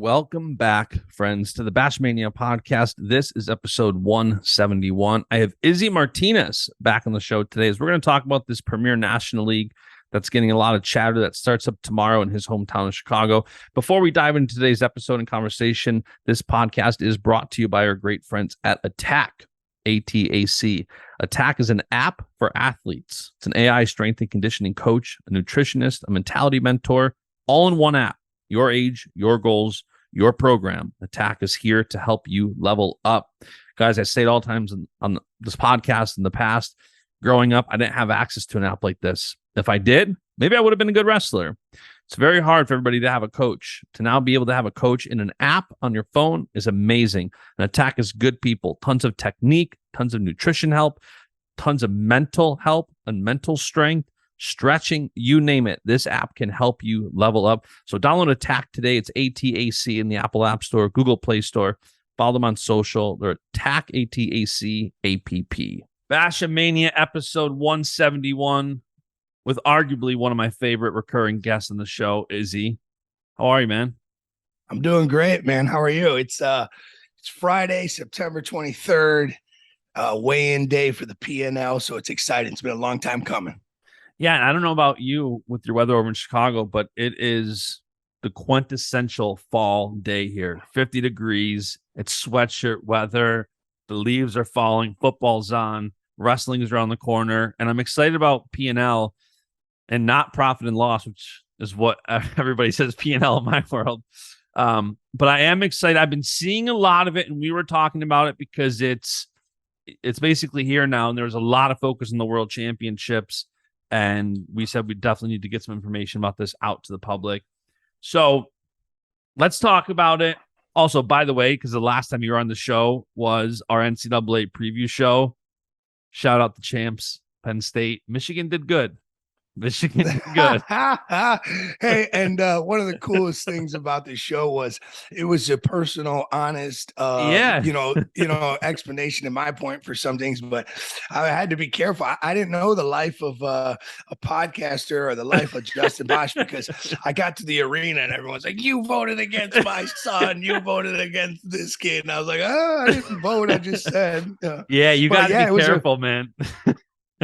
Welcome back, friends, to the Baschamania podcast. This is episode 171. I have Izzy Martinez back on the show today as we're going to talk about this Premier National League that's getting a lot of chatter that starts up tomorrow in his hometown of Chicago. Before we dive into today's episode and conversation, this podcast is brought to you by our great friends at Attack, ATAC. Attack is an app for athletes. It's an AI strength and conditioning coach, a nutritionist, a mentality mentor, all in one app. Your age, your goals, your program. Attack is here to help you level up. Guys, I say it all times on this podcast in the past. Growing up, I didn't have access to an app like this. If I did, maybe I would have been a good wrestler. It's very hard for everybody to have a coach. To now be able to have a coach in an app on your phone is amazing. And Attack is good people. Tons of technique, tons of nutrition help, tons of mental help and mental strength. Stretching, you name it. This app can help you level up. So download Attack today. It's ATAC in the Apple App Store, Google Play Store. Follow them on social. They're Attack, ATAC, APP. Baschamania episode 171 with arguably one of my favorite recurring guests on the show, Izzy. How are you, man? I'm doing great, man. How are you? It's Friday, September 23rd, weigh-in day for the PNL. So it's exciting. It's been a long time coming. Yeah, and I don't know about you with your weather over in Chicago, but it is the quintessential fall day here. 50 degrees. It's sweatshirt weather. The leaves are falling. Football's on. Wrestling is around the corner. And I'm excited about P&L and not profit and loss, which is what everybody says P&L in my world. But I am excited. I've been seeing a lot of it, and we were talking about it because it's basically here now, and there's a lot of focus on the World Championships. And we said we definitely need to get some information about this out to the public. So let's talk about it. Also, by the way, because the last time you were on the show was our NCAA preview show. Shout out the champs, Penn State. Michigan did good. Michigan did good. Hey, and one of the coolest things about the show was it was a personal, honest, explanation in my point for some things, but I had to be careful. I didn't know the life of a podcaster or the life of Justin Bosch because I got to the arena and everyone's like, "You voted against my son. You voted against this kid," and I was like, "Oh, I didn't vote. I just said." Yeah, you got to be careful, man.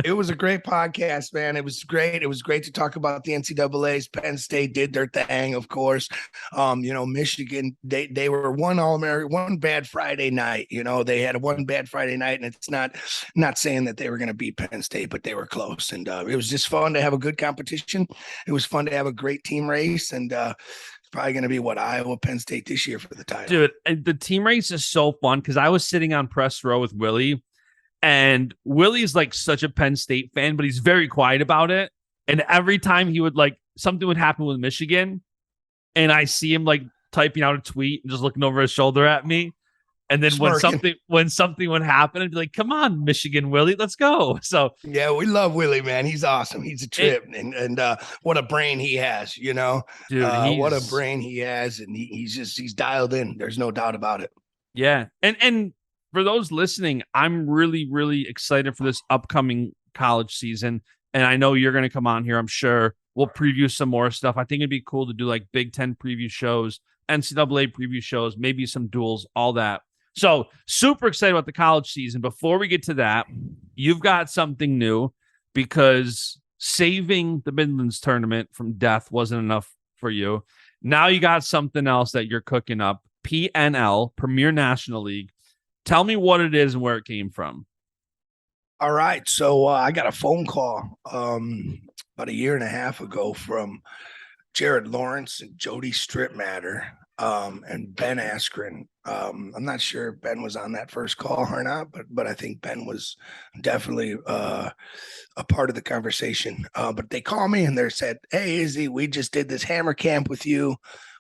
It was a great podcast, man. It was great. It was great to talk about the NCAAs. Penn State did their thing, of course. Michigan, they were one All-American, one bad Friday night. They had one bad Friday night, and it's not saying that they were going to beat Penn State, but they were close. And it was just fun to have a good competition. It was fun to have a great team race, and it's probably going to be Iowa, Penn State this year for the title. Dude, the team race is so fun because I was sitting on press row with Willie. And Willie's like such a Penn State fan, but he's very quiet about it. And every time he would something would happen with Michigan, and I see him like typing out a tweet and just looking over his shoulder at me. And then when something would happen, I'd be like, "Come on, Michigan, Willie, let's go." So yeah, we love Willie, man. He's awesome. He's a trip, and what a brain he has. Dude, what a brain he has, and he's dialed in. There's no doubt about it. Yeah, and. For those listening, I'm really, really excited for this upcoming college season. And I know you're going to come on here. I'm sure we'll preview some more stuff. I think it'd be cool to do like Big Ten preview shows, NCAA preview shows, maybe some duels, all that. So super excited about the college season. Before we get to that, you've got something new because saving the Midlands tournament from death wasn't enough for you. Now you got something else that you're cooking up. PNL, Premier National League. Tell me what it is and where it came from. All right. So I got a phone call about a year and a half ago from Jared Lawrence and Jody Stripmatter and Ben Askren. I'm not sure if Ben was on that first call or not, but I think Ben was definitely a part of the conversation. But they called me and they said, "Hey, Izzy, we just did this hammer camp with you.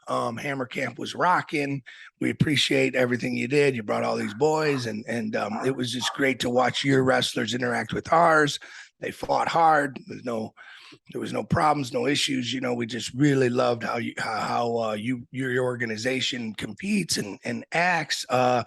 Hammer camp was rocking. We appreciate everything you did. You brought all these boys, and it was just great to watch your wrestlers interact with ours. They fought hard. There was no problems, no issues. We just really loved how your organization competes and acts. Have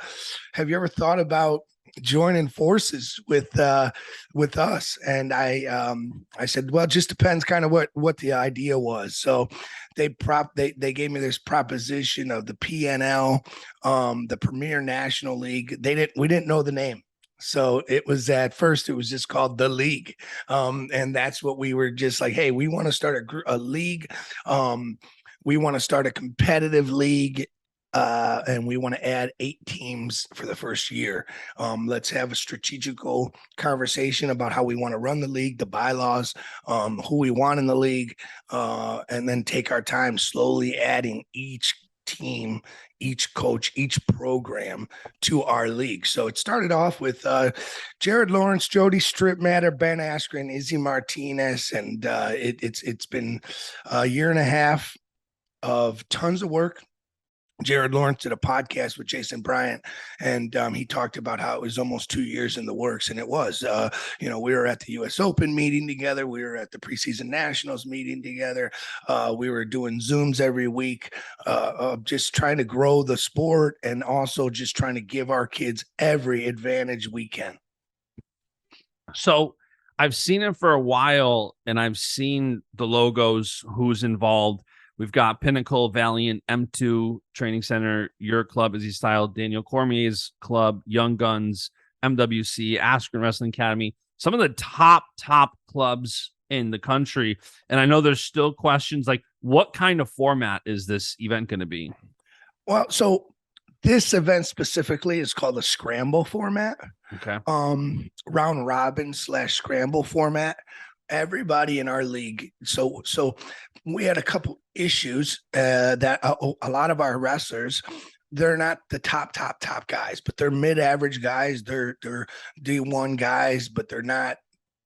you ever thought about joining forces with us, and I said, well, it just depends kind of what the idea was. So they gave me this proposition of the PNL, the Premier National League. We didn't know the name. So it was at first, it was just called the league. And that's what we were just like, hey, we want to start a league. We want to start a competitive league. And we want to add 8 teams for the first year. Let's have a strategical conversation about how we want to run the league, the bylaws, who we want in the league, and then take our time slowly adding each team, each coach, each program to our league. So it started off with Jared Lawrence, Jody Stripmatter, Ben Askren, Izzy Martinez, and it's been a year and a half of tons of work. Jared Lawrence did a podcast with Jason Bryant, and he talked about how it was almost 2 years in the works, and it was. We were at the U.S. Open meeting together. We were at the preseason nationals meeting together. We were doing Zooms every week, just trying to grow the sport and also just trying to give our kids every advantage we can. So I've seen it for a while, and I've seen the logos, who's involved. We've got Pinnacle, Valiant, M2 Training Center, your club, Izzy Style, Daniel Cormier's club, Young Guns, MWC, Askren Wrestling Academy, some of the top clubs in the country. And I know there's still questions like, what kind of format is this event going to be? Well, so this event specifically is called a scramble format. Okay. Round robin / scramble format. Everybody in our league. So we had a couple issues that a lot of our wrestlers, they're not the top guys, but they're mid-average guys. They're D1 guys, but they're not,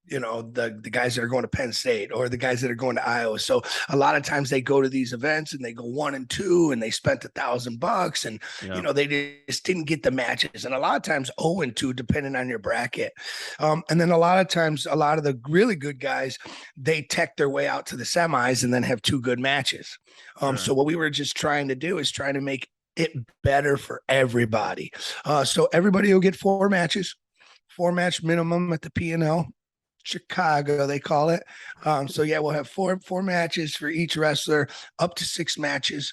the guys that are going to Penn State or the guys that are going to Iowa. So a lot of times they go to these events and they go 1 and 2 and they spent $1,000 and, they just didn't get the matches. And a lot of times 0 and 2, depending on your bracket. And then a lot of times, a lot of the really good guys, they tech their way out to the semis and then have 2 good matches. Sure. So what we were just trying to do is trying to make it better for everybody. So everybody will get 4 matches, 4-match minimum at the PNL Chicago, they call it. We'll have four matches for each wrestler, up to 6 matches,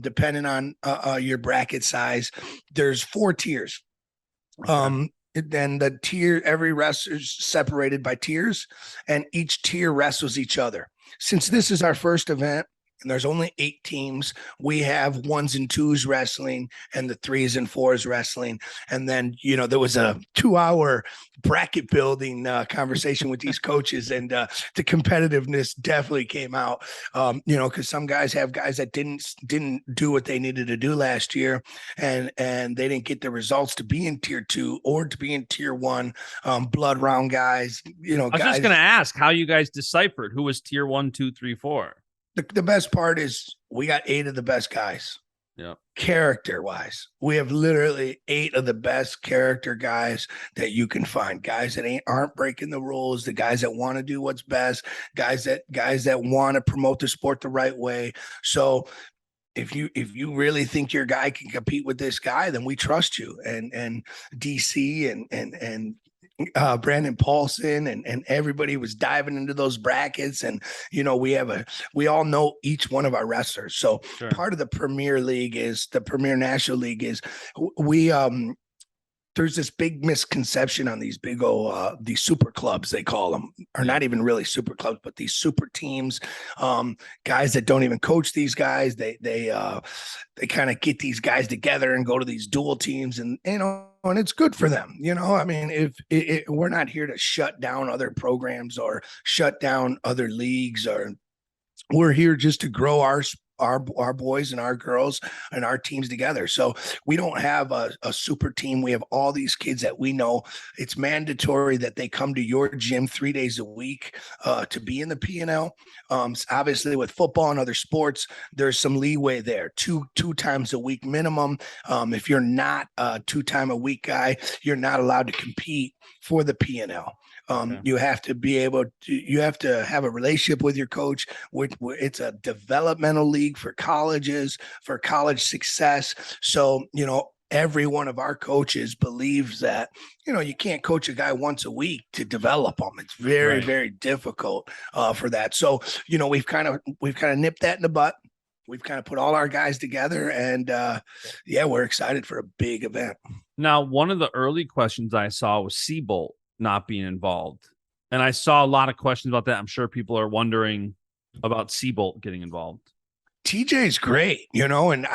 depending on your bracket size. There's 4 tiers. Okay. Then the tier, every wrestler's separated by tiers, and each tier wrestles each other. Since this is our first event, and there's only 8 teams, we have 1s and 2s wrestling and the 3s and 4s wrestling. And then, there was a 2-hour bracket building conversation with these coaches, and the competitiveness definitely came out, because some guys have guys that didn't do what they needed to do last year, and they didn't get the results to be in tier 2 or to be in tier 1, blood round guys, I was just going to ask how you guys deciphered who was tier 1, 2, 3, 4. The best part is we got 8 of the best guys. Yeah. Character wise, we have literally 8 of the best character guys that you can find. Guys that aren't breaking the rules, the guys that want to do what's best, guys that want to promote the sport the right way. So if you really think your guy can compete with this guy, then we trust you. And DC and Brandon Paulson and everybody was diving into those brackets, and we all know each one of our wrestlers. So sure. Part of the Premier League is the Premier National League is we there's this big misconception on these big these super clubs, they call them, are not even really super clubs, but these super teams, guys that don't even coach these guys. They kind of get these guys together and go to these dual teams, and and it's good for them. I mean, if we're not here to shut down other programs or shut down other leagues, or we're here just to grow our boys and our girls and our teams together. So we don't have a super team. We have all these kids that we know. It's mandatory that they come to your gym 3 days a week to be in the PNL. Obviously with football and other sports, there's some leeway there. Two times a week minimum. If you're not a 2-time a week guy, you're not allowed to compete for the PNL. Okay. You have to have a relationship with your coach. It's a developmental league for colleges, for college success. So, every one of our coaches believes that, you can't coach a guy once a week to develop them. It's very, Right. very difficult for that. So, we've kind of nipped that in the butt. We've kind of put all our guys together, and we're excited for a big event. Now, one of the early questions I saw was Seabolt not being involved. And I saw a lot of questions about that. I'm sure people are wondering about Seabolt getting involved. TJ's great, and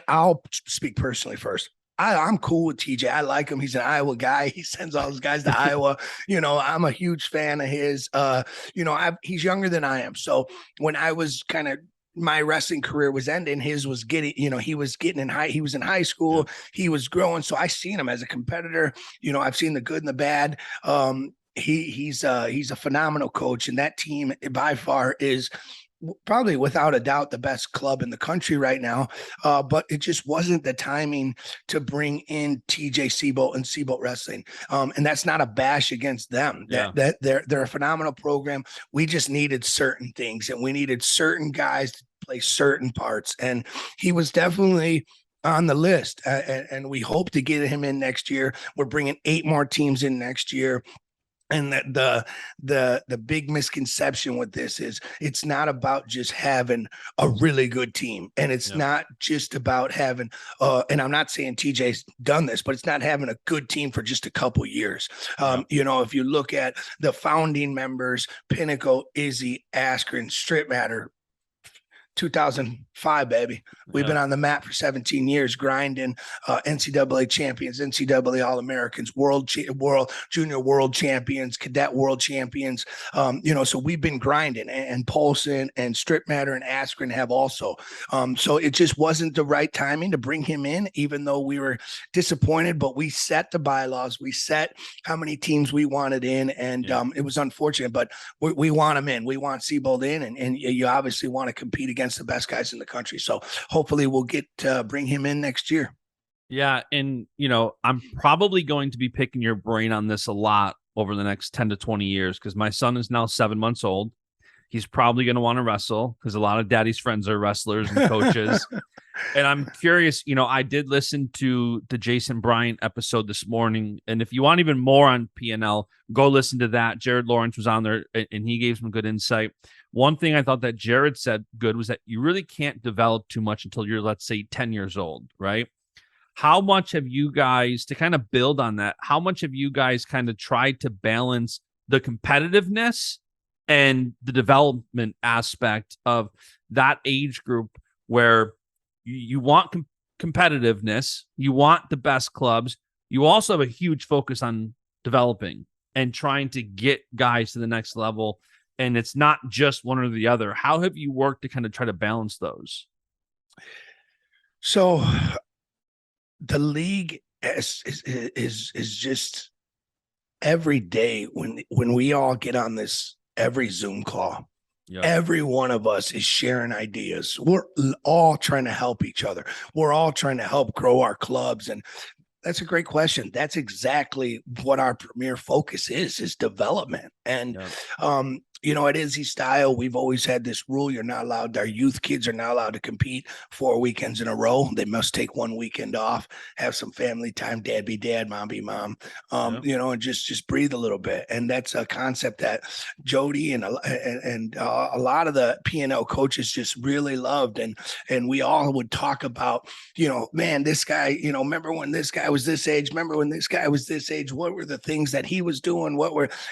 I'll speak personally first. I'm cool with TJ. I like him. He's an Iowa guy. He sends all his guys to Iowa. I'm a huge fan of his. He's younger than I am. So when I was kind of my wrestling career was ending, his was getting, he was in high school. He was growing. So I seen him as a competitor. I've seen the good and the bad. He's a phenomenal coach, and that team by far is probably without a doubt the best club in the country right now. But it just wasn't the timing to bring in TJ Seabolt and Seabolt Wrestling. And that's not a bash against them. That they're a phenomenal program. We just needed certain things, and we needed certain guys to play certain parts. And he was definitely on the list, and we hope to get him in next year. We're bringing 8 more teams in next year. And the big misconception with this is it's not about just having a really good team, and it's not just about having and I'm not saying TJ's done this, but it's not having a good team for just a couple years. If you look at the founding members, Pinnacle, Izzy, Askren, Strip Matter, 2005, baby. We've been on the map for 17 years, grinding. NCAA champions, NCAA All-Americans, junior world champions, cadet world champions. So we've been grinding, and Paulson and Strip Matter and Askren have also. So it just wasn't the right timing to bring him in, even though we were disappointed. But we set the bylaws, we set how many teams we wanted in, and it was unfortunate, but we want him in. We want Seabolt in, and you obviously want to compete against the best guys in the country. So hopefully we'll get bring him in next year. Yeah. And, I'm probably going to be picking your brain on this a lot over the next 10 to 20 years, because my son is now 7 months old. He's probably going to want to wrestle because a lot of daddy's friends are wrestlers and coaches. And I'm curious, I did listen to the Jason Bryant episode this morning. And if you want even more on PNL, go listen to that. Jared Lawrence was on there, and he gave some good insight. One thing I thought that Jared said good was that you really can't develop too much until you're, let's say, 10 years old, right? How much have you guys, to kind of build on that, how much have you guys kind of tried to balance the competitiveness and the development aspect of that age group, where you want competitiveness, you want the best clubs, you also have a huge focus on developing and trying to get guys to the next level, and it's not just one or the other? How have you worked to kind of try to balance those? So the league is just every day when we all get on this every Zoom call, every one of us is sharing ideas. We're all trying to help each other. We're all trying to help grow our clubs. And that's a great question. That's exactly what our premier focus is development. And, at Izzy Style, we've always had this rule. Our youth kids are not allowed to compete 4 weekends in a row. They must take 1 weekend off, have some family time, dad be dad, mom be mom, and just breathe a little bit. And that's a concept that Jody and a lot of the PNL coaches just really loved. And we all would talk about, man, this guy, remember when this guy was this age? Remember when this guy was this age? What were the things that he was doing?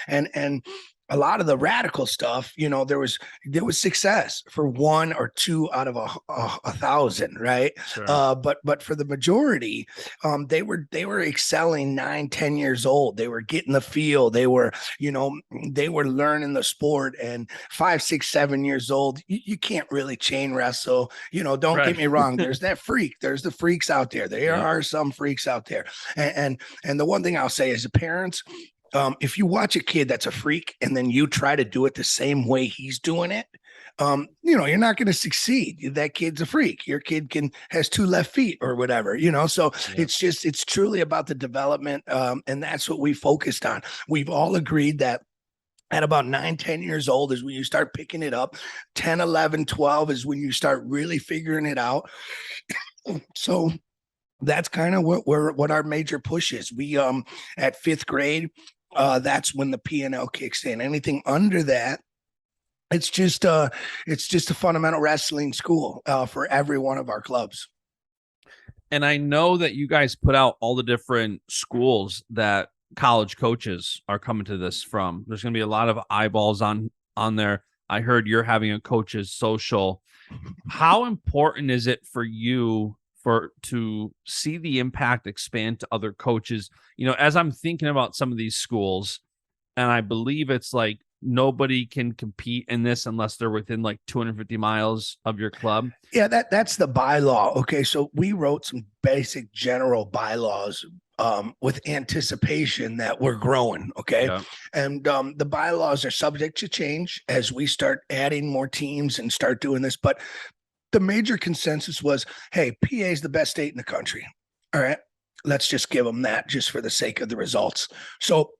And a lot of the radical stuff, there was success for 1 or 2 out of a 1,000, right? Sure. But for the majority, they were excelling 9, 10 years old. They were getting the feel. They were learning the sport. And 5, 6, 7 years old, you can't really chain wrestle. Don't get me wrong. There's that freak. There's the freaks out there. There are some freaks out there. And the one thing I'll say is, the parents, if you watch a kid that's a freak and then you try to do it the same way he's doing it, you're not going to succeed. That kid's a freak. Your kid has 2 left feet or whatever, so it's truly about the development. And that's what we focused on. We've all agreed that at about 9, 10 years old is when you start picking it up. 10, 11, 12 is when you start really figuring it out. So that's kind of what our major push is. We at fifth grade, that's when the PNL kicks in. Anything under that, it's just a fundamental wrestling school for every one of our clubs. And I know that you guys put out all the different schools that college coaches are coming to this from. There's going to be a lot of eyeballs on there. I heard you're having a coach's social. How important is it for you to see the impact expand to other coaches? You know, as I'm thinking about some of these schools, and I believe it's like nobody can compete in this unless they're within like 250 miles of your club. Yeah, that's the bylaw. Okay, so we wrote some basic general bylaws with anticipation that we're growing. Okay, Yeah. and the bylaws are subject to change as we start adding more teams and start doing this. But the major consensus was, hey, PA is the best state in the country. All right, let's just give them that just for the sake of the results. So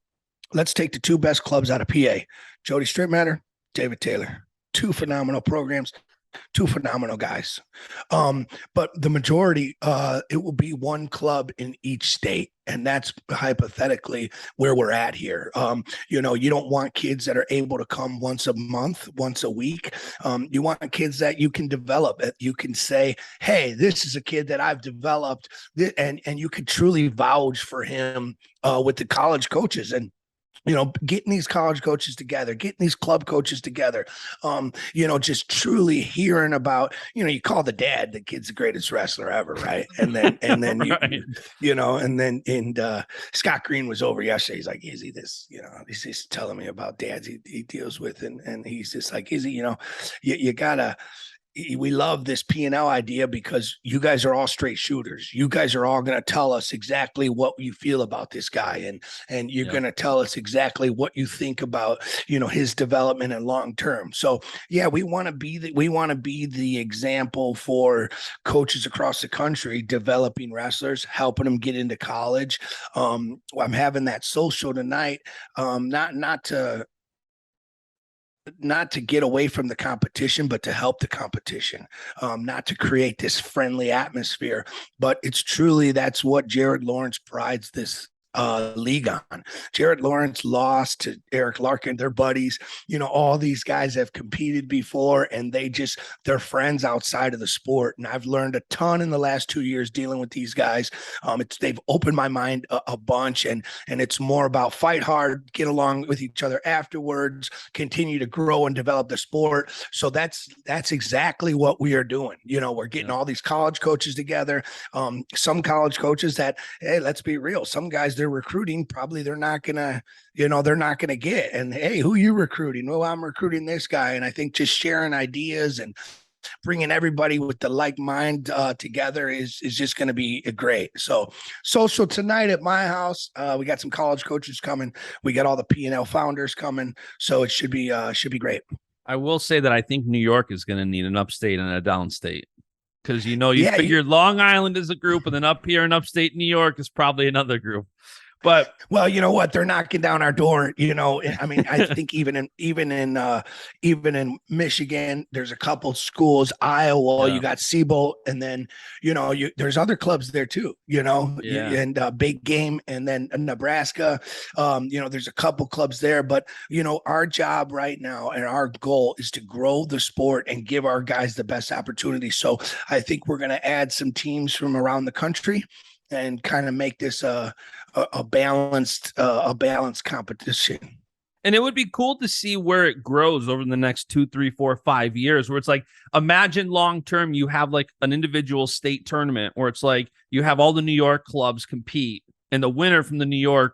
let's take the two best clubs out of PA, Jody Strittmatter, David Taylor, two phenomenal programs, two phenomenal guys. But the majority, it will be one club in each state. And that's hypothetically where we're at here. You know, you don't want kids that are able to come once a month, once a week. You want kids that you can develop. You can say, hey, this is a kid that I've developed, and you could truly vouch for him with the college coaches. And you know, getting these college coaches together, getting these club coaches together, you know, just truly hearing about, you know, you call the dad, the kid's the greatest wrestler ever, right? And then, Right. you know, and Scott Green was over yesterday. He's like, Izzy, this, you know, he's just telling me about dads he deals with. And he's just like, Izzy, you know, you gotta, we love this P&L idea because you guys are all straight shooters. You guys are all going to tell us exactly what you feel about this guy. And you're going to tell us exactly what you think about, you know, his development and long-term. So yeah, we want to be the example for coaches across the country, developing wrestlers, helping them get into college. I'm having that social tonight. Not to get away from the competition, but to help the competition, not to create this friendly atmosphere. But it's truly, that's what Jared Lawrence prides this league on. Jared Lawrence lost to Eric Larkin, they're buddies. You know, all these guys have competed before, and they're friends outside of the sport. And I've learned a ton in the last 2 years dealing with these guys. They've opened my mind a bunch, and it's more about fight hard, get along with each other afterwards, continue to grow and develop the sport. So that's exactly what we are doing. You know, we're getting all these college coaches together. Some college coaches that, hey, let's be real, some guys they're recruiting, probably they're not gonna get. And hey, who you recruiting? Well, I'm recruiting this guy. And I think just sharing ideas and bringing everybody with the like mind together is just going to be great. So social tonight at my house. We got some college coaches coming. We got all the P&L founders coming. So it should be great. I will say that I think New York is going to need an upstate and a downstate. Because, you know, you Yeah, figure Long Island is a group, and then up here in upstate New York is probably another group. But well, you know what? They're knocking down our door. You know, I mean, I think even in Michigan, there's a couple schools. Iowa, you got Siebold, and then there's other clubs there too. You know, and Big Game, and then Nebraska. There's a couple clubs there, but our job right now and our goal is to grow the sport and give our guys the best opportunity. So I think we're going to add some teams from around the country and kind of make this a balanced competition. And it would be cool to see where it grows over the next 2, 3, 4, 5 years, where it's like, imagine long term, you have like an individual state tournament where it's like you have all the New York clubs compete, and the winner from the New York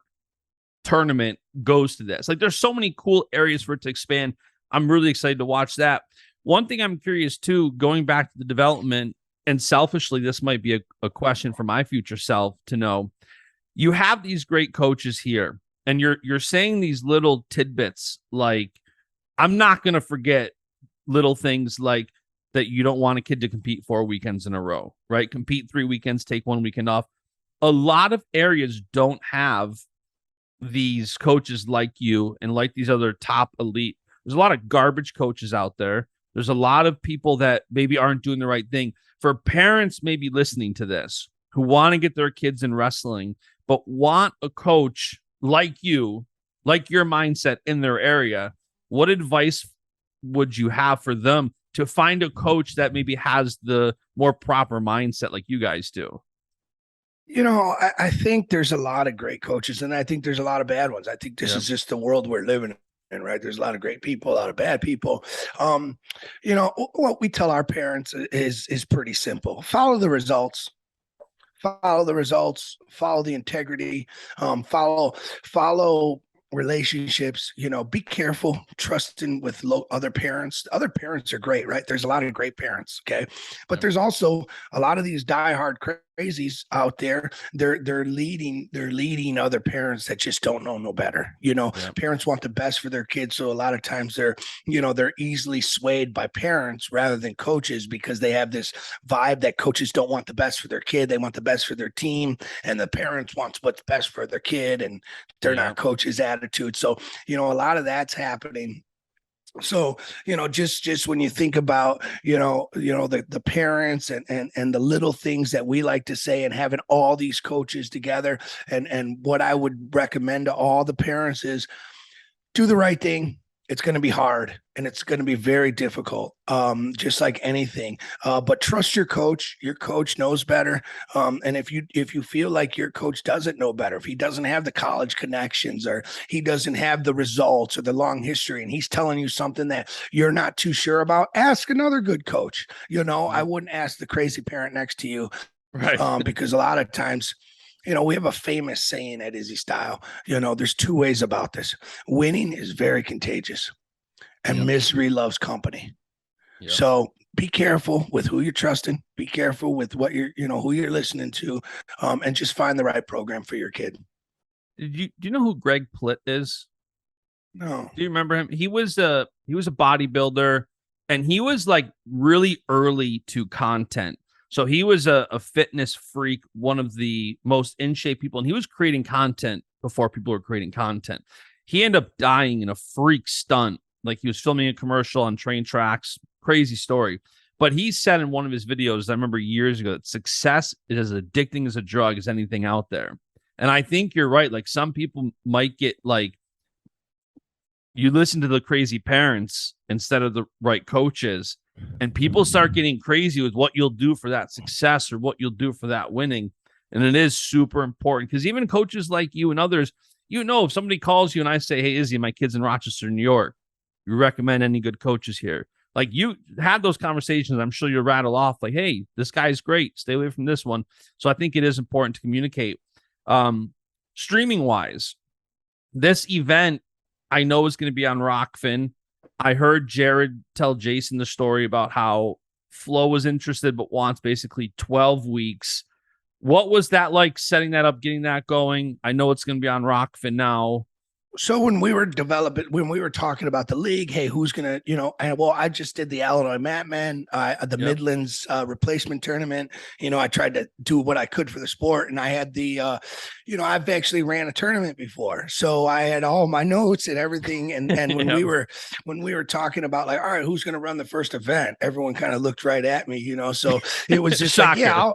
tournament goes to this. Like, there's so many cool areas for it to expand. I'm really excited to watch that. One thing I'm curious too, going back to the development, and selfishly, this might be a question for my future self to know. You have these great coaches here, and you're saying these little tidbits like, I'm not going to forget little things like that you don't want a kid to compete 4 weekends in a row, right? Compete 3 weekends, take 1 weekend off. A lot of areas don't have these coaches like you and like these other top elite. There's a lot of garbage coaches out there. There's a lot of people that maybe aren't doing the right thing. For parents maybe listening to this, who want to get their kids in wrestling, but want a coach like you, like your mindset in their area, what advice would you have for them to find a coach that maybe has the more proper mindset like you guys do? I think there's a lot of great coaches, and I think there's a lot of bad ones. I think this is just the world we're living in, right? There's a lot of great people, a lot of bad people. What we tell our parents is pretty simple: follow the results. Follow the results, follow the integrity, follow relationships. Be careful trusting with other parents. Other parents are great, right? There's a lot of great parents, okay, but there's also a lot of these diehard crazies out there. They're leading other parents that just don't know no better. Parents want the best for their kids, so a lot of times they're easily swayed by parents rather than coaches, because they have this vibe that coaches don't want the best for their kid, they want the best for their team, and the parents wants what's best for their kid, and they're not coaches' attitude. So a lot of that's happening. So just when you think about the parents and the little things that we like to say, and having all these coaches together, and what I would recommend to all the parents is do the right thing. It's going to be hard, and it's going to be very difficult, just like anything. But trust your coach. Your coach knows better. And if you feel like your coach doesn't know better, if he doesn't have the college connections, or he doesn't have the results or the long history, and he's telling you something that you're not too sure about, ask another good coach. I wouldn't ask the crazy parent next to you, Right. because a lot of times, we have a famous saying at Izzy Style. There's two ways about this. Winning is very contagious, and misery loves company. So be careful with who you're trusting. Be careful with what who you're listening to, and just find the right program for your kid. Do you know who Greg Plitt is? No. Do you remember him? He was a bodybuilder, and he was like really early to content. So he was a fitness freak, one of the most in shape people, and he was creating content before people were creating content. He ended up dying in a freak stunt. Like, he was filming a commercial on train tracks. Crazy story. But he said in one of his videos, I remember years ago, that success is as addicting as a drug as anything out there. And I think you're right. Like, some people might get like, you listen to the crazy parents instead of the right coaches, and people start getting crazy with what you'll do for that success or what you'll do for that winning. And it is super important, because even coaches like you and others, if somebody calls you and I say, hey, Izzy, my kid's in Rochester, New York, you recommend any good coaches here? Like, you had those conversations. I'm sure you'll rattle off like, hey, this guy's great, stay away from this one. So I think it is important to communicate. Streaming wise, this event, I know is going to be on Rokfin. I heard Jared tell Jason the story about how Flo was interested but wants basically 12 weeks. What was that like, setting that up, getting that going? I know it's going to be on Rokfin now. So when we were talking about the league, hey, who's gonna, I just did the Illinois Matmen, the Midlands replacement tournament. I tried to do what I could for the sport, and I had I've actually ran a tournament before, so I had all my notes and everything. And when we were talking about, like, all right, who's gonna run the first event, everyone kind of looked right at me, So it was just like, I'll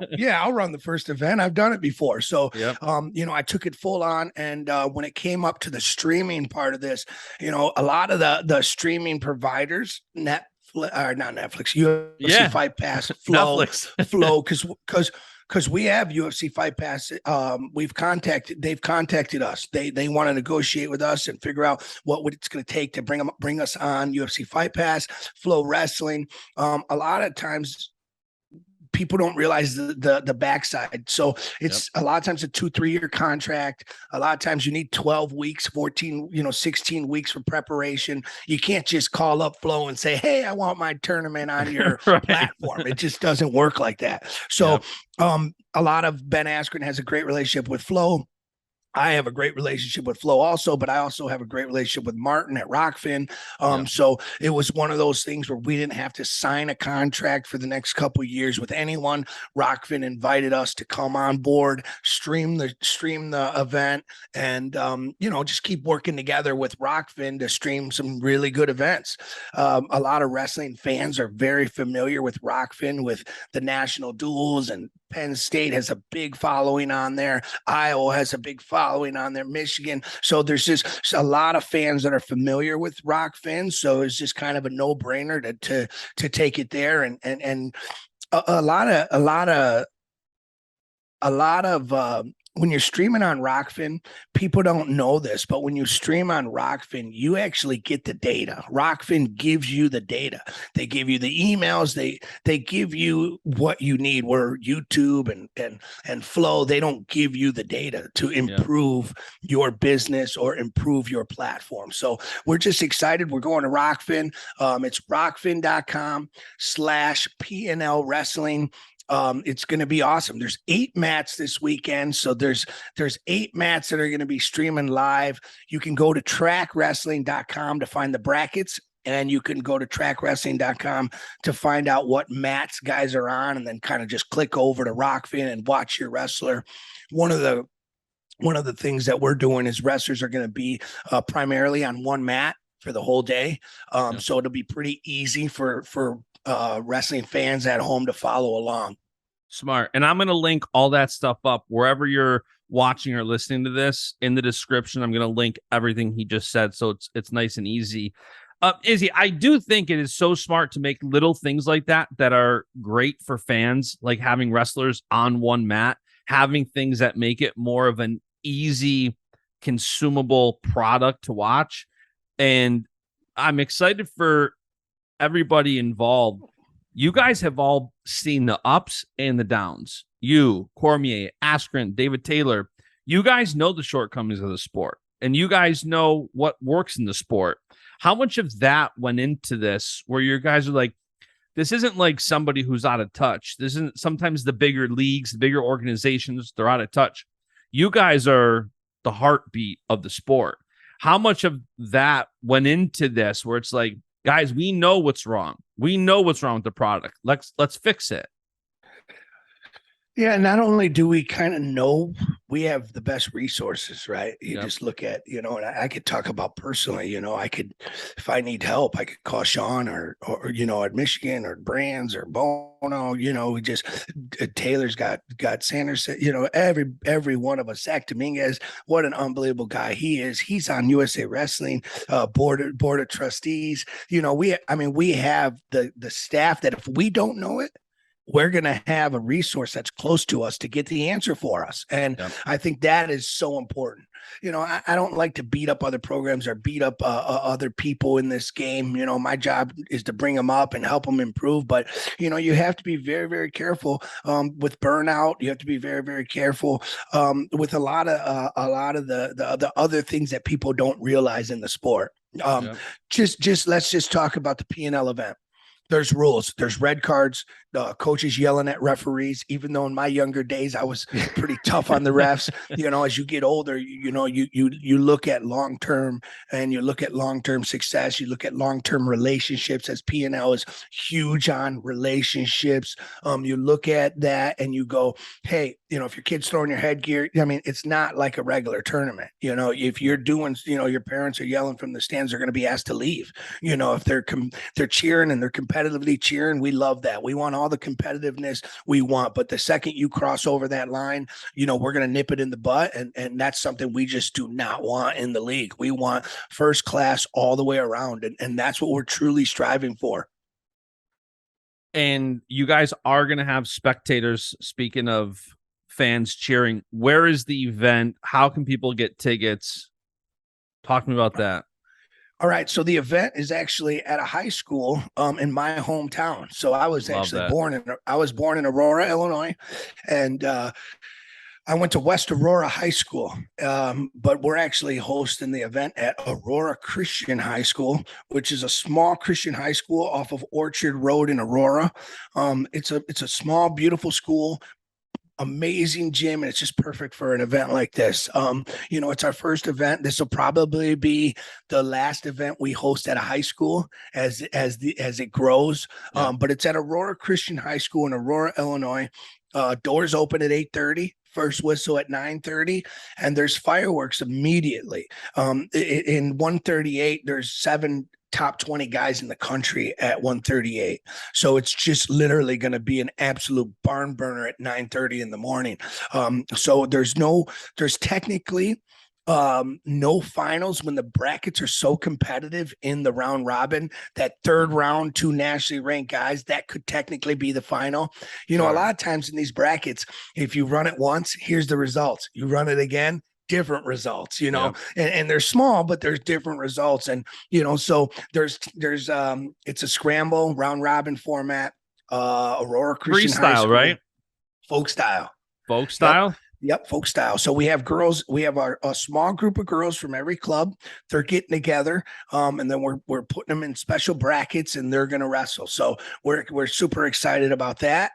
run the first event. I've done it before, so I took it full on, and when it came up to the streaming part of this, a lot of the streaming providers, not Netflix, UFC Fight Pass, Flow, because we have UFC Fight Pass. They've contacted us. They want to negotiate with us and figure out what it's going to take to bring us on UFC Fight Pass, Flow Wrestling. A lot of times, people don't realize the backside. So it's a lot of times a 2-3 year contract. A lot of times you need 12 weeks, 14, 16 weeks for preparation. You can't just call up Flo and say, hey, I want my tournament on your platform. It just doesn't work like that. So a lot of Ben Askren has a great relationship with Flo. I have a great relationship with Flo also, but I also have a great relationship with Martin at Rokfin. So it was one of those things where we didn't have to sign a contract for the next couple of years with anyone. Rokfin invited us to come on board, stream the event, and just keep working together with Rokfin to stream some really good events. A lot of wrestling fans are very familiar with Rokfin, with the national duels and Penn State has a big following on there. Iowa has a big following on there. Michigan. So there's just a lot of fans that are familiar with Rokfin. So it's just kind of a no brainer to take it there. And a lot of when you're streaming on Rokfin, people don't know this, but when you stream on Rokfin, you actually get the data. Rokfin gives you the data. They give you the emails. They give you what you need. Where YouTube and Flow, they don't give you the data to improve your business or improve your platform. So we're just excited. We're going to Rokfin. It's rokfin.com/PNL Wrestling. It's going to be awesome. There's 8 mats this weekend. So there's 8 mats that are going to be streaming live. You can go to trackwrestling.com to find the brackets, and you can go to trackwrestling.com to find out what mats guys are on, and then kind of just click over to Rokfin and watch your wrestler. One of the things that we're doing is wrestlers are going to be primarily on one mat for the whole day. So it'll be pretty easy for wrestling fans at home to follow along. Smart. And I'm going to link all that stuff up wherever you're watching or listening to this. In the description, I'm going to link everything he just said, so it's nice and easy. Izzy, I do think it is so smart to make little things like that are great for fans, like having wrestlers on one mat, having things that make it more of an easy, consumable product to watch. And I'm excited for everybody involved. You guys have all seen the ups and the downs. You, Cormier, Askren, David Taylor, you guys know the shortcomings of the sport, and you guys know what works in the sport. How much of that went into this, where your guys are like, this isn't like somebody who's out of touch. This isn't sometimes the bigger leagues, the bigger organizations, they're out of touch. You guys are the heartbeat of the sport. How much of that went into this, where it's like, guys, we know what's wrong. We know what's wrong with the product. Let's fix it. Yeah, not only do we kind of know, we have the best resources, right? You just look at, and I could talk about personally, I could, if I need help, I could call Sean or at Michigan or Brands or Bono, we just, Taylor's got Sanderson, every one of us, Zach Dominguez, what an unbelievable guy he is. He's on USA Wrestling, board of trustees. We have the staff that if we don't know it, we're going to have a resource that's close to us to get the answer for us. And I think that is so important. I don't like to beat up other programs or beat up other people in this game. My job is to bring them up and help them improve. But, you have to be very, very careful with burnout. You have to be very, very careful with a lot of the other things that people don't realize in the sport. Let's just talk about the PNL event. There's rules. There's red cards. Coaches yelling at referees. Even though in my younger days I was pretty tough on the refs. As you get older, you look at long term, and you look at long term success. You look at long term relationships. As PNL is huge on relationships. You look at that and you go, hey, if your kid's throwing your headgear, it's not like a regular tournament. If you're doing, your parents are yelling from the stands, they're going to be asked to leave. If they're cheering and they're competitively cheering, we love that. We want all the competitiveness we want, but the second you cross over that line, we're going to nip it in the butt, and that's something we just do not want in the league. We want first class all the way around, and that's what we're truly striving for. And you guys are going to have spectators. Speaking of fans cheering, where is the event? How can people get tickets? Talk to me about that. All right. So the event is actually at a high school in my hometown. So I was born in Aurora, Illinois, and I went to West Aurora High School, but we're actually hosting the event at Aurora Christian High School, which is a small Christian high school off of Orchard Road in Aurora. It's a small, beautiful school. Amazing gym, and it's just perfect for an event like this. It's our first event. This will probably be the last event we host at a high school as it grows. But it's at Aurora Christian High School in Aurora, Illinois. Doors open at 8:30. First whistle at 9:30, and there's fireworks immediately. In 138, there's 7 top 20 guys in the country at 138. So it's just literally going to be an absolute barn burner at 9:30 in the morning. So there's technically no finals when the brackets are so competitive in the round robin. That third round, two nationally ranked guys, that could technically be the final. A lot of times in these brackets, if you run it once, here's the results. You run it again, different results, and they're small, but there's different results. And, so there's it's a scramble round robin format, Aurora Christian High Freestyle, School, right? Folk style. Folk style. Yep, folk style. So we have girls. We have a small group of girls from every club. They're getting together, and then we're putting them in special brackets, and they're going to wrestle. So we're super excited about that.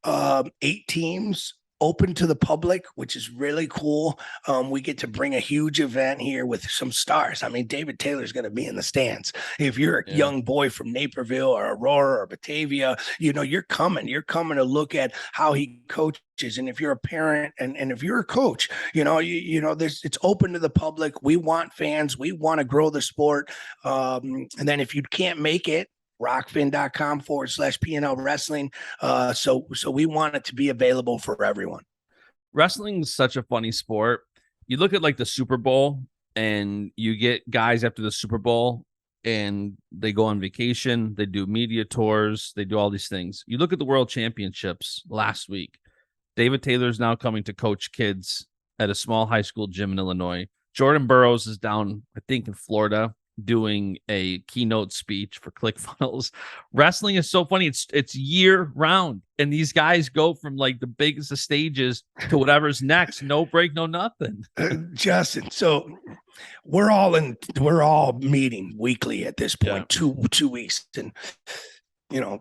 8 teams, open to the public, which is really cool. We get to bring a huge event here with some stars. I mean, David Taylor's going to be in the stands. If you're a young boy from Naperville or Aurora or Batavia, you're coming to look at how he coaches. And if you're a parent and if you're a coach, it's open to the public. We want fans. We want to grow the sport. And then if you can't make it, Rokfin.com/PNL Wrestling. So we want it to be available for everyone. Wrestling is such a funny sport. You look at like the Super Bowl, and you get guys after the Super Bowl, and they go on vacation. They do media tours. They do all these things. You look at the World Championships last week. David Taylor is now coming to coach kids at a small high school gym in Illinois. Jordan Burroughs is down, I think, in Florida, doing a keynote speech for ClickFunnels. Wrestling is so funny. It's year round, and these guys go from like the biggest of stages to whatever's next. No break, no nothing. Justin, so we're all meeting weekly at this point, 2 weeks, and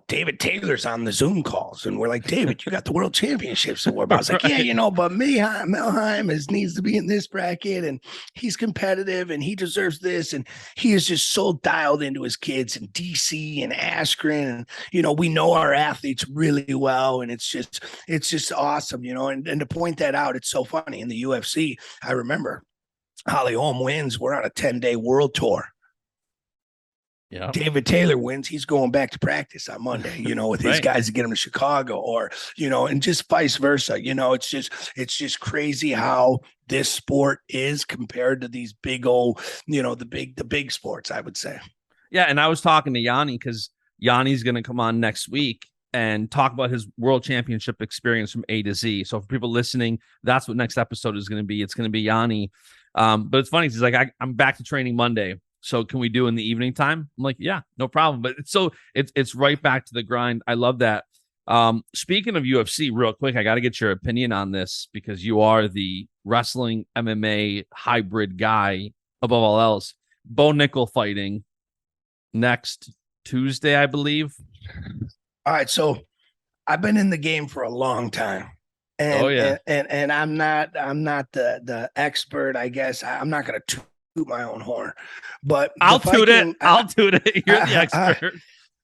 David Taylor's on the Zoom calls, and we're like, David, you got the World Championships to worry about. I was like, yeah, but Melheim needs to be in this bracket, and he's competitive, and he deserves this, and he is just so dialed into his kids in DC and Akron, and we know our athletes really well, and it's just awesome, and to point that out, it's so funny. In the UFC, I remember Holly Holm wins. We're on a 10-day world tour. Yeah, David Taylor wins. He's going back to practice on Monday, with his guys to get him to Chicago, or, and just vice versa. It's just crazy how this sport is compared to these big old, the big sports, I would say. Yeah. And I was talking to Yanni, because Yanni's going to come on next week and talk about his World Championship experience from A to Z. So for people listening, that's what next episode is going to be. It's going to be Yanni. But it's funny. He's like, I'm back to training Monday. So can we do in the evening time? I'm like, yeah, no problem. But it's right back to the grind. I love that. Speaking of UFC, real quick, I got to get your opinion on this, because you are the wrestling MMA hybrid guy above all else. Bo Nickel fighting next Tuesday, I believe. All right. So I've been in the game for a long time. And, and I'm not the expert, I guess. I'm not going to toot my own horn, but I'll toot it. You're the expert.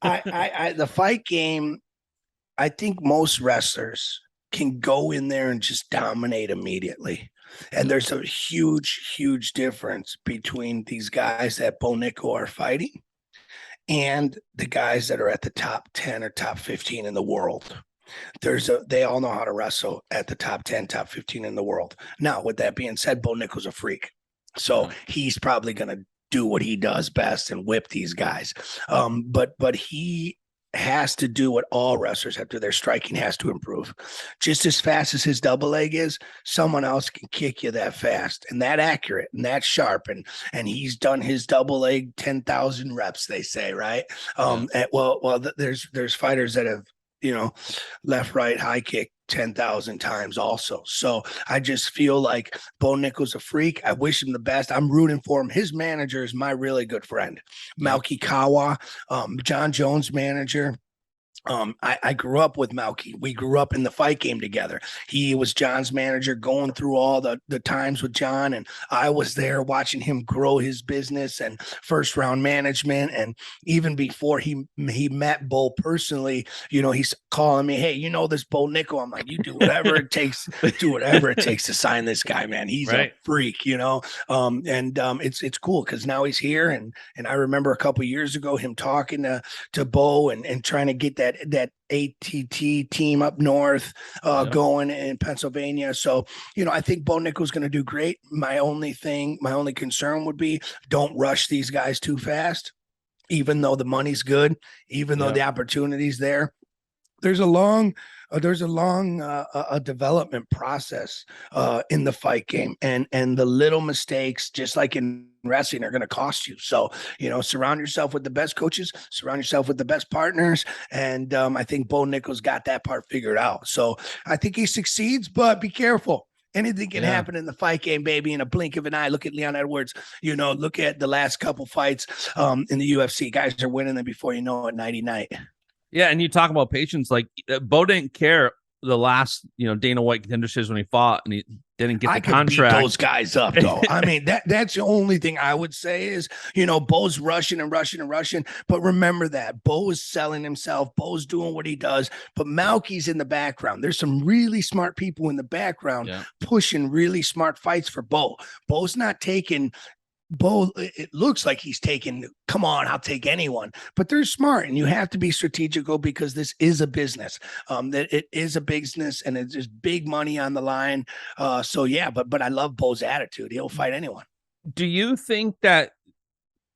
The fight game, I think most wrestlers can go in there and just dominate immediately. And there's a huge difference between these guys that Bo Nickel are fighting and the guys that are at the top 10 or top 15 in the world. They all know how to wrestle at the top 10, top 15 in the world. Now, with that being said, Bo Nickel's a freak. So he's probably going to do what he does best and whip these guys. But he has to do what all wrestlers have to. Their striking has to improve. Just as fast as his double leg is, someone else can kick you that fast and that accurate and that sharp. And he's done his double leg 10,000 reps, they say, right? There's fighters that have, left, right, high kick 10,000 times also. So I just feel like Bo Nickel's a freak. I wish him the best. I'm rooting for him. His manager is my really good friend, Malky Kawa, John Jones' manager. I grew up with Malky. We grew up in the fight game together. He was John's manager, going through all the times with John, and I was there watching him grow his business and first round management. And even before he met Bo personally, he's calling me, "Hey, this Bo Nickel?" I'm like, "You do whatever it takes, do whatever it takes to sign this guy, man. He's a freak, It's cool because now he's here, and I remember a couple years ago him talking to Bo and trying to get that ATT team up north going in Pennsylvania. So, I think Bo Nickel's going to do great. My only concern would be don't rush these guys too fast, even though the money's good, even though the opportunity's there. There's a long development process in the fight game, and the little mistakes, just like in wrestling, are going to cost you. So, surround yourself with the best coaches, surround yourself with the best partners. And I think Bo Nickel's got that part figured out. So I think he succeeds, but be careful. Anything can happen in the fight game, baby, in a blink of an eye. Look at Leon Edwards. Look at the last couple fights in the UFC. Guys are winning them before you know it, nighty night. Yeah, and you talk about patience. Like Bo didn't care the last, Dana White Contender Series when he fought, and he didn't get the contract. Beat those guys up, though. I mean, that's the only thing I would say is, Bo's rushing and rushing and rushing. But remember that Bo is selling himself. Bo's doing what he does. But Malky's in the background. There's some really smart people in the background pushing really smart fights for Bo. Bo's not taking. Bo, it looks like he's taking, come on, I'll take anyone. But they're smart, and you have to be strategical because this is a business. That it is a business, and it's just big money on the line. But I love Bo's attitude. He'll fight anyone. Do you think that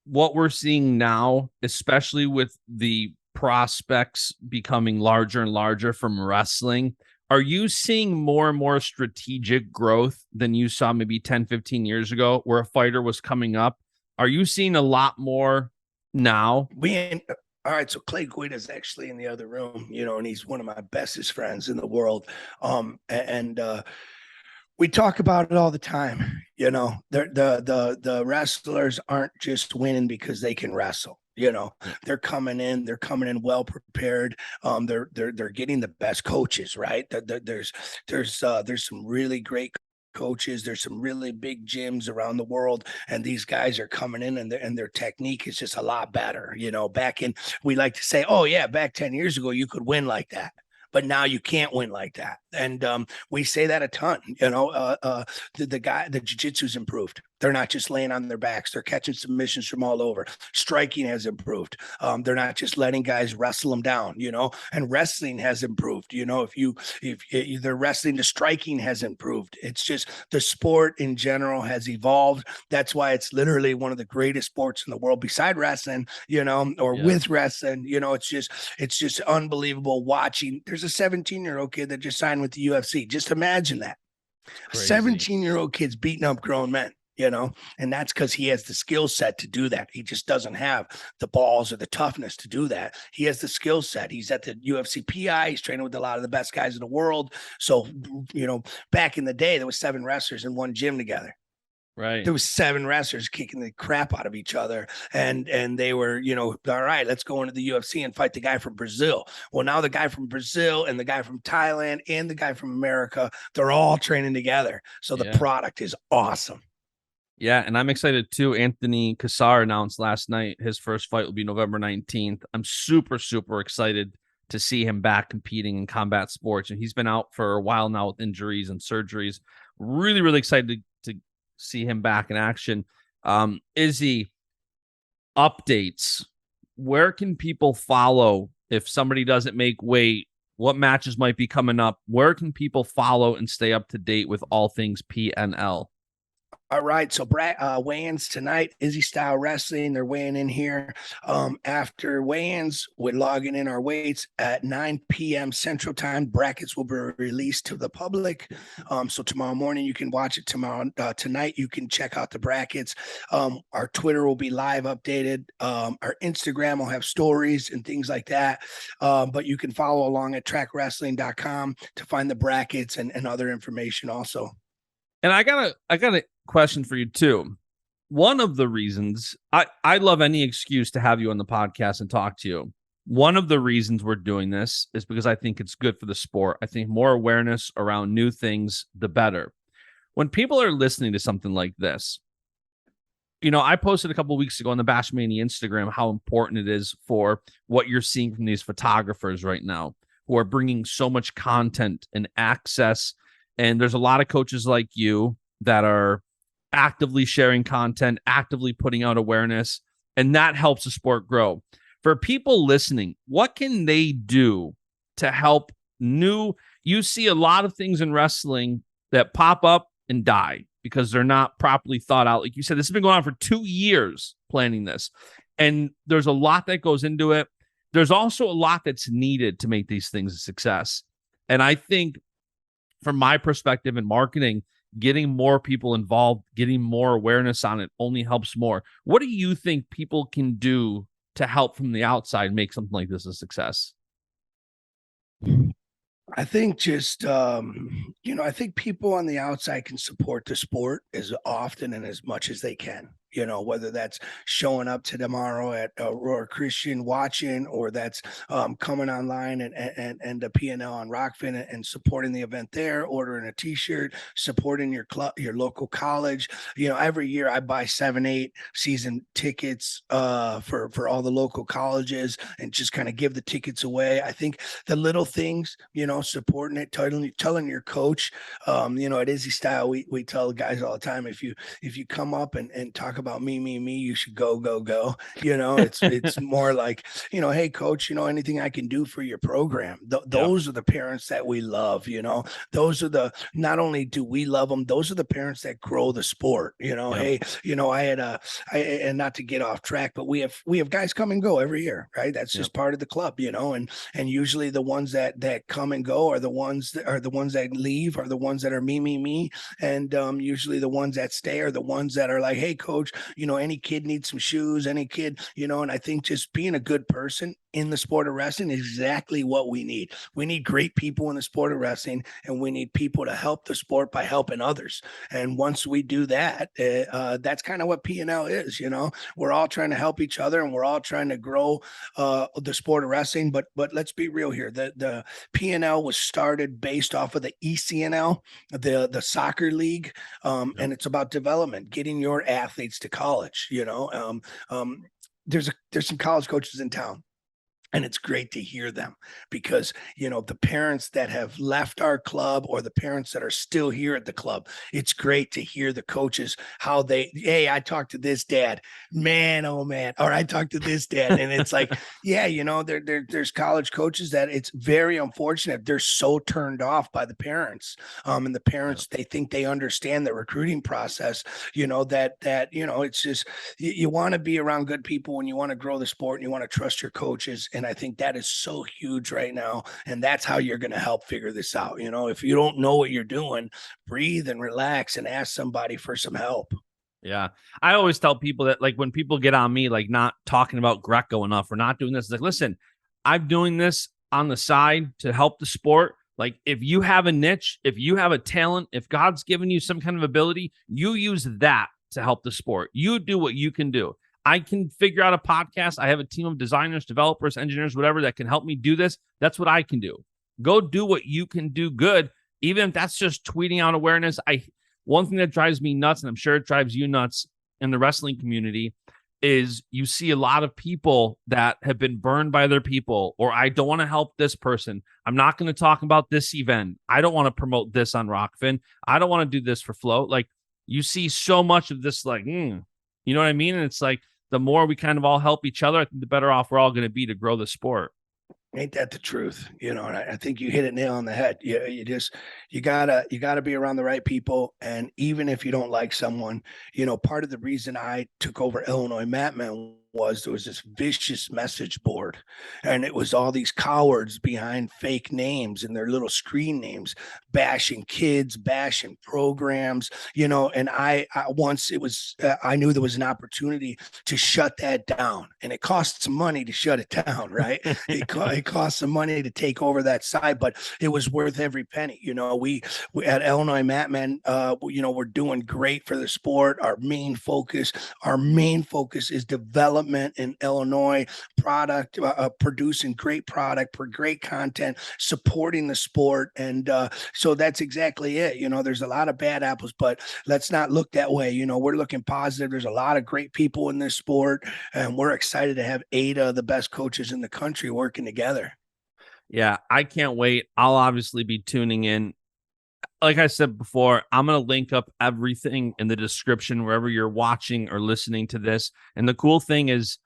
what we're seeing now, especially with the prospects becoming larger and larger from wrestling, are you seeing more and more strategic growth than you saw maybe 10, 15 years ago where a fighter was coming up? Are you seeing a lot more now? All right, so Clay Guida is actually in the other room, and he's one of my bestest friends in the world. We talk about it all the time. The wrestlers aren't just winning because they can wrestle. They're coming in well prepared. They're getting the best coaches, right? There's some really great coaches. There's some really big gyms around the world, and these guys are coming in, and their technique is just a lot better. We like to say, oh yeah, back 10 years ago, you could win like that. But now you can't win like that. And we say that a ton. The jiu-jitsu's improved. They're not just laying on their backs. They're catching submissions from all over. Striking has improved. They're not just letting guys wrestle them down, and wrestling has improved. If they're wrestling, the striking has improved. It's just the sport in general has evolved. That's why it's literally one of the greatest sports in the world beside wrestling, with wrestling. It's just unbelievable watching. There's a 17-year-old kid that just signed with the UFC. Just imagine that. A 17-year-old kid's beating up grown men. And that's because he has the skill set to do that. He just doesn't have the balls or the toughness to do that. He has the skill set. He's at the UFC PI. He's training with a lot of the best guys in the world. So, back in the day, there was 7 wrestlers in one gym together. Right. There was 7 wrestlers kicking the crap out of each other. And they were, all right, let's go into the UFC and fight the guy from Brazil. Well, now the guy from Brazil and the guy from Thailand and the guy from America, they're all training together. So the product is awesome. Yeah, and I'm excited too. Anthony Cassar announced last night his first fight will be November 19th. I'm super, super excited to see him back competing in combat sports. And he's been out for a while now with injuries and surgeries. Really, really excited to see him back in action. Izzy, updates. Where can people follow if somebody doesn't make weight? What matches might be coming up? Where can people follow and stay up to date with all things PNL? All right, so weigh-ins tonight, Izzy Style Wrestling. They're weighing in here. After weigh-ins, we're logging in our weights at 9 p.m. Central Time. Brackets will be released to the public. So tomorrow morning you can watch it. Tonight you can check out the brackets. Our Twitter will be live updated. Our Instagram will have stories and things like that. But you can follow along at trackwrestling.com to find the brackets and other information also. And I got a question for you too. One of the reasons I love any excuse to have you on the podcast and talk to you One of the reasons we're doing this is because I think it's good for the sport. I think more awareness around new things, the better. When people are listening to something like this, I posted a couple of weeks ago on the Baschamania Instagram how important it is for what you're seeing from these photographers right now who are bringing so much content and access. And there's a lot of coaches like you that are actively sharing content, actively putting out awareness, and that helps the sport grow. For people listening, what can they do to help you see a lot of things in wrestling that pop up and die because they're not properly thought out. Like you said, this has been going on for 2 years planning this. And there's a lot that goes into it. There's also a lot that's needed to make these things a success. And I think from my perspective in marketing, getting more people involved, getting more awareness on it only helps more. What do you think people can do to help from the outside make something like this a success? I think just I think people on the outside can support the sport as often and as much as they can. Whether that's showing up to tomorrow at Roar Christian watching, or that's coming online and the PNL on Rokfin and supporting the event there, ordering a T-shirt, supporting your club, your local college. Every year I buy 7-8 season tickets for all the local colleges and just kind of give the tickets away. I think the little things, supporting it, telling your coach, at Izzy Style, we tell the guys all the time, if you come up and talk about me, you should go. It's more like, hey coach, anything I can do for your program. Those are the parents that we love. Those are not only do we love them, those are the parents that grow the sport. Hey, and not to get off track, but we have guys come and go every year, right? That's just part of the club, and usually the ones that come and go are the ones that leave are the ones that are me, and usually the ones that stay are the ones that are like, hey coach, any kid needs some shoes, any kid, and I think just being a good person in the sport of wrestling is exactly what we need. We need great people in the sport of wrestling, and we need people to help the sport by helping others. And once we do that, that's kind of what PNL is. We're all trying to help each other, and we're all trying to grow the sport of wrestling. But let's be real here. The PNL was started based off of the ECNL, the soccer league, and it's about development, getting your athletes to college. There's some college coaches in town. And it's great to hear them because, the parents that have left our club or the parents that are still here at the club, it's great to hear the coaches, how hey, I talked to this dad, man, oh man, or I talked to this dad. And it's like, yeah, there's college coaches that it's very unfortunate. They're so turned off by the parents. And the parents, they think they understand the recruiting process, it's just, you want to be around good people and you want to grow the sport and you want to trust your coaches. And I think that is so huge right now. And that's how you're going to help figure this out. If you don't know what you're doing, breathe and relax and ask somebody for some help. Yeah. I always tell people that, like, when people get on me, like not talking about Greco enough or not doing this, like, listen, I'm doing this on the side to help the sport. Like, if you have a niche, if you have a talent, if God's given you some kind of ability, you use that to help the sport. You do what you can do. I can figure out a podcast. I have a team of designers, developers, engineers, whatever, that can help me do this. That's what I can do. Go do what you can do good, even if that's just tweeting out awareness. One thing that drives me nuts, and I'm sure it drives you nuts in the wrestling community, is you see a lot of people that have been burned by their people, or I don't want to help this person. I'm not going to talk about this event. I don't want to promote this on Rokfin. I don't want to do this for Flow. Like, you see so much of this, like, you know what I mean? And it's like, the more we kind of all help each other, I think the better off we're all going to be to grow the sport. Ain't that the truth? And I think you hit it nail on the head. You gotta be around the right people. And even if you don't like someone, part of the reason I took over Illinois Matman was there was this vicious message board, and it was all these cowards behind fake names and their little screen names, bashing kids, bashing programs, and I once it was, I knew there was an opportunity to shut that down, and it cost some money to shut it down, right? It cost some money to take over that side, but it was worth every penny. We at Illinois Matman, we're doing great for the sport. Our main focus is development development in Illinois, product, producing great product, for great content, supporting the sport. And so that's exactly it. There's a lot of bad apples, but let's not look that way. We're looking positive. There's a lot of great people in this sport, and we're excited to have 8 of the best coaches in the country working together. Yeah, I can't wait. I'll obviously be tuning in. Like I said before, I'm going to link up everything in the description wherever you're watching or listening to this. And the cool thing is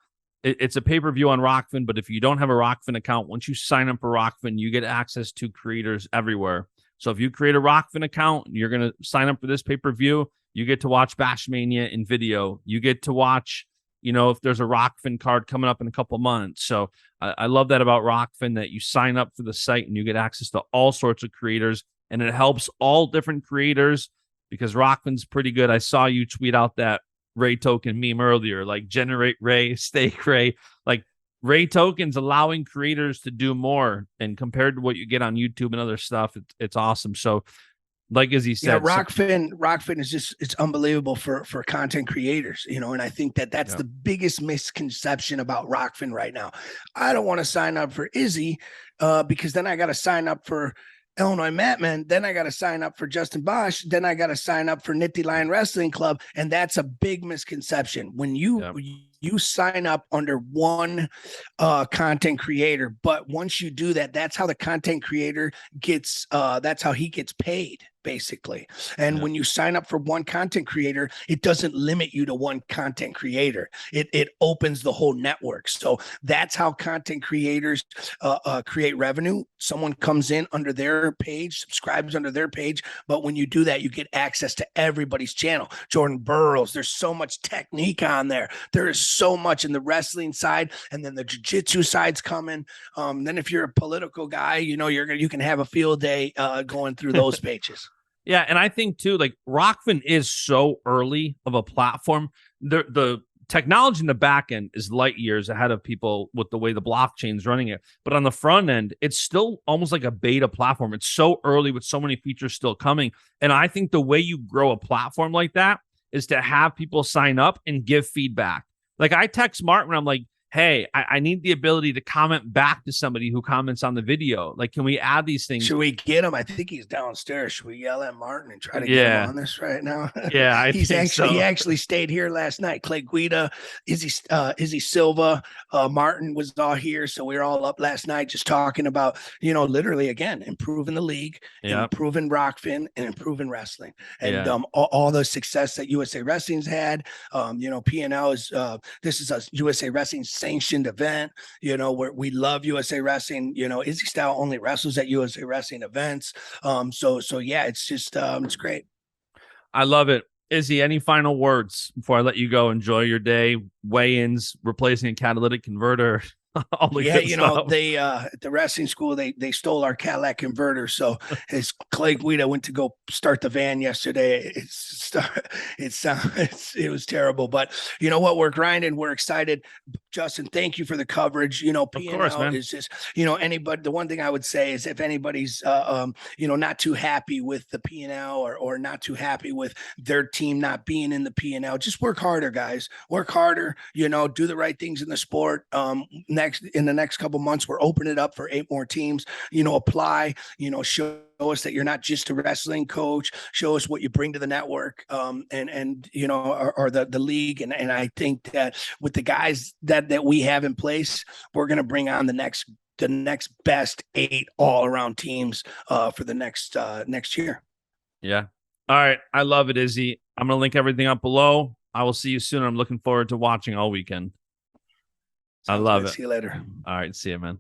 it's a pay-per-view on Rokfin, but if you don't have a Rokfin account, once you sign up for Rokfin, you get access to creators everywhere. So if you create a Rokfin account, you're going to sign up for this pay-per-view, you get to watch Baschamania in video. You get to watch, if there's a Rokfin card coming up in a couple months. So I love that about Rokfin, that you sign up for the site and you get access to all sorts of creators, and it helps all different creators because Rokfin's pretty good. I saw you tweet out that Ray token meme earlier, like generate Ray, stake Ray. Like Ray tokens allowing creators to do more, and compared to what you get on YouTube and other stuff, it's awesome. So like Izzy said, Rokfin is it's unbelievable for content creators, and I think that's the biggest misconception about Rokfin right now. I don't want to sign up for Izzy because then I got to sign up for Illinois Matman, then I got to sign up for Justin BASCH, then I got to sign up for Nifty Lion Wrestling Club, and that's a big misconception. When you sign up under one content creator, but once you do that, that's how the content creator gets that's how he gets paid, basically. And when you sign up for one content creator, it doesn't limit you to one content creator. It opens the whole network. So that's how content creators create revenue. Someone comes in under their page, subscribes under their page, but when you do that, you get access to everybody's channel. Jordan Burroughs, there's so much technique on there. There is so much in the wrestling side, and then the jiu-jitsu side's coming. Then if you're a political guy, you can have a field day going through those pages. Yeah, and I think too, like Rokfin is so early of a platform. The technology in the back end is light years ahead of people with the way the blockchain's running it. But on the front end, it's still almost like a beta platform. It's so early with so many features still coming. And I think the way you grow a platform like that is to have people sign up and give feedback. Like I text Martin when I'm like, hey, I need the ability to comment back to somebody who comments on the video. Like, can we add these things? Should we get him? I think he's downstairs. Should we yell at Martin and try to get him on this right now? Yeah, he actually stayed here last night. Clay Guida, Izzy Silva, Martin was all here. So we were all up last night just talking about, literally again, improving the league, improving Rokfin, and improving wrestling. And all the success that USA Wrestling's had. PNL is this is a USA Wrestling sanctioned event, where we love USA Wrestling. Izzy Style only wrestles at USA Wrestling events. So yeah, it's just it's great. I love it. Izzy, any final words before I let you go? Enjoy your day. Weigh-ins, replacing a catalytic converter. They at the wrestling school they stole our Cadillac converter. So as Clay Guida went to go start the van yesterday, it was terrible. But you know what? We're grinding. We're excited. Justin, thank you for the coverage. PNL is just anybody. The one thing I would say is if anybody's not too happy with the PNL or not too happy with their team not being in the PNL, just work harder, guys. Work harder. Do the right things in the sport. In the next couple months, we're opening it up for 8 more teams. Apply. Show us that you're not just a wrestling coach. Show us what you bring to the network, or the league. And I think that with the guys that we have in place, we're going to bring on the next best 8 all around teams for the next year. Yeah. All right. I love it, Izzy. I'm going to link everything up below. I will see you soon. I'm looking forward to watching all weekend. I love it. See you later. All right. See you, man.